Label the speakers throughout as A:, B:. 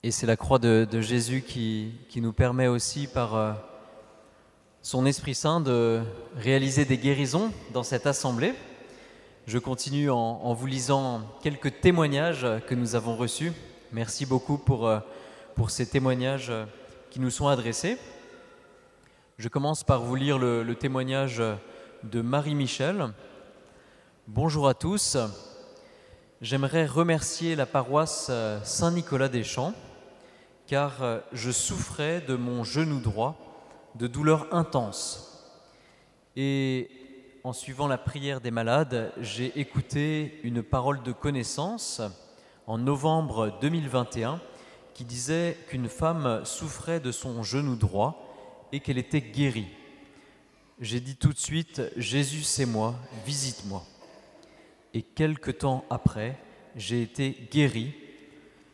A: Et c'est la croix de Jésus qui nous permet aussi, par son Esprit Saint, de réaliser des guérisons dans cette assemblée. Je continue en vous lisant quelques témoignages que nous avons reçus. Merci beaucoup pour ces témoignages qui nous sont adressés. Je commence par vous lire le témoignage de Marie-Michel. Bonjour à tous. J'aimerais remercier la paroisse Saint-Nicolas-des-Champs car je souffrais de mon genou droit de douleurs intenses. Et en suivant la prière des malades, j'ai écouté une parole de connaissance en novembre 2021 qui disait qu'une femme souffrait de son genou droit et qu'elle était guérie. J'ai dit tout de suite « Jésus, c'est moi, visite-moi ». Et quelque temps après, j'ai été guéri.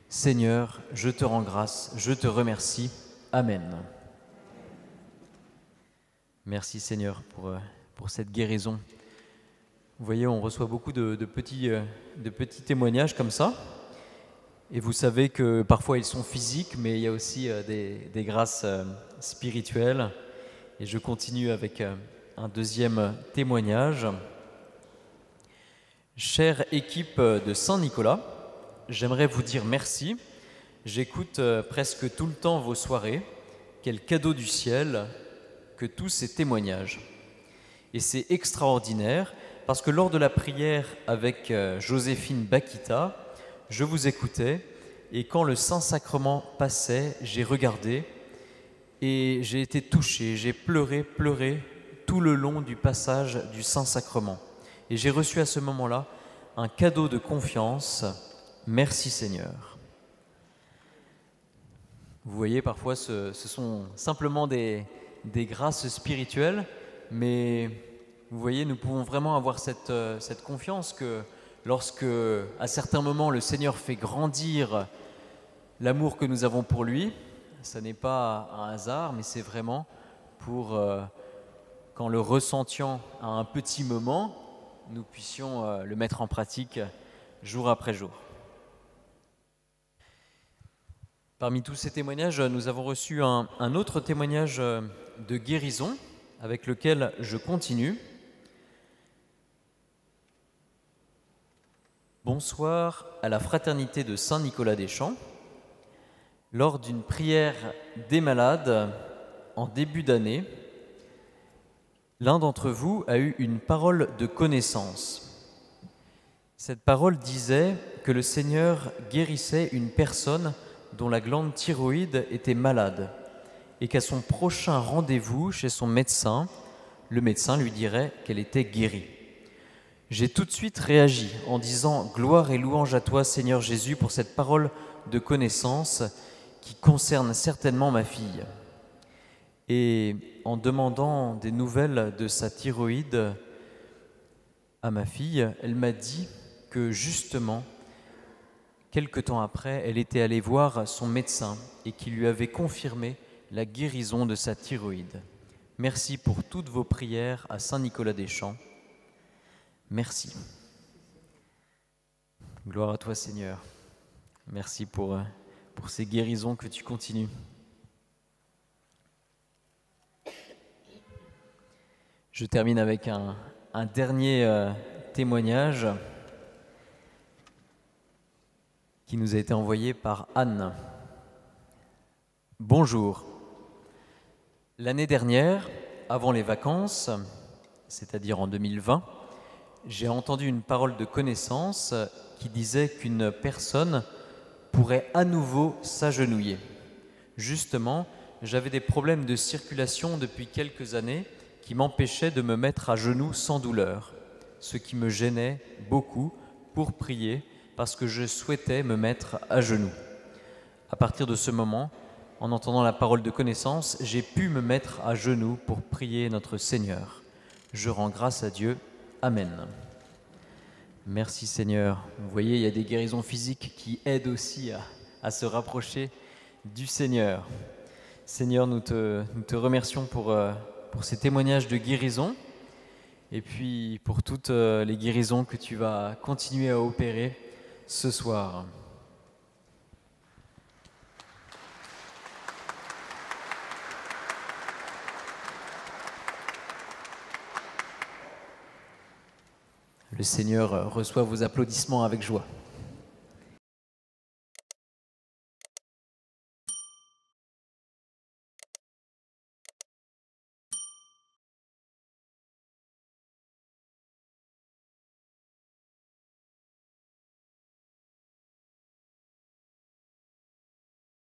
A: Seigneur, je te rends grâce, je te remercie. Amen. Merci Seigneur pour cette guérison. Vous voyez, on reçoit beaucoup de petits témoignages comme ça. Et vous savez que parfois ils sont physiques, mais il y a aussi des grâces spirituelles. Et je continue avec un deuxième témoignage. Chère équipe de Saint-Nicolas, j'aimerais vous dire merci. J'écoute presque tout le temps vos soirées. Quel cadeau du ciel que tous ces témoignages. Et c'est extraordinaire parce que lors de la prière avec Joséphine Bakita, je vous écoutais et quand le Saint-Sacrement passait, j'ai regardé et j'ai été touché, j'ai pleuré tout le long du passage du Saint-Sacrement. Et j'ai reçu à ce moment-là un cadeau de confiance. Merci Seigneur. Vous voyez, parfois ce sont simplement des grâces spirituelles, mais vous voyez, nous pouvons vraiment avoir cette confiance que lorsque, à certains moments, le Seigneur fait grandir l'amour que nous avons pour lui, ça n'est pas un hasard, mais c'est vraiment pour, qu'en le ressentant à un petit moment, nous puissions le mettre en pratique jour après jour. Parmi tous ces témoignages, nous avons reçu un autre témoignage de guérison avec lequel je continue. Bonsoir à la fraternité de Saint-Nicolas-des-Champs. Lors d'une prière des malades en début d'année, l'un d'entre vous a eu une parole de connaissance. Cette parole disait que le Seigneur guérissait une personne dont la glande thyroïde était malade et qu'à son prochain rendez-vous chez son médecin, le médecin lui dirait qu'elle était guérie. J'ai tout de suite réagi en disant « Gloire et louange à toi, Seigneur Jésus, pour cette parole de connaissance qui concerne certainement ma fille. » Et en demandant des nouvelles de sa thyroïde à ma fille, elle m'a dit que justement, quelque temps après, elle était allée voir son médecin et qu'il lui avait confirmé la guérison de sa thyroïde. Merci pour toutes vos prières à Saint-Nicolas-des-Champs. Merci. Gloire à toi, Seigneur. Merci pour ces guérisons que tu continues. Je termine avec un dernier témoignage qui nous a été envoyé par Anne. Bonjour. L'année dernière, avant les vacances, c'est-à-dire en 2020, j'ai entendu une parole de connaissance qui disait qu'une personne pourrait à nouveau s'agenouiller. Justement, j'avais des problèmes de circulation depuis quelques années qui m'empêchaient de me mettre à genoux sans douleur, ce qui me gênait beaucoup pour prier parce que je souhaitais me mettre à genoux. À partir de ce moment, en entendant la parole de connaissance, j'ai pu me mettre à genoux pour prier notre Seigneur. Je rends grâce à Dieu. Amen. Merci Seigneur. Vous voyez, il y a des guérisons physiques qui aident aussi à se rapprocher du Seigneur. Seigneur, nous te remercions pour ces témoignages de guérison et puis pour toutes les guérisons que tu vas continuer à opérer ce soir. Le Seigneur reçoit vos applaudissements avec joie.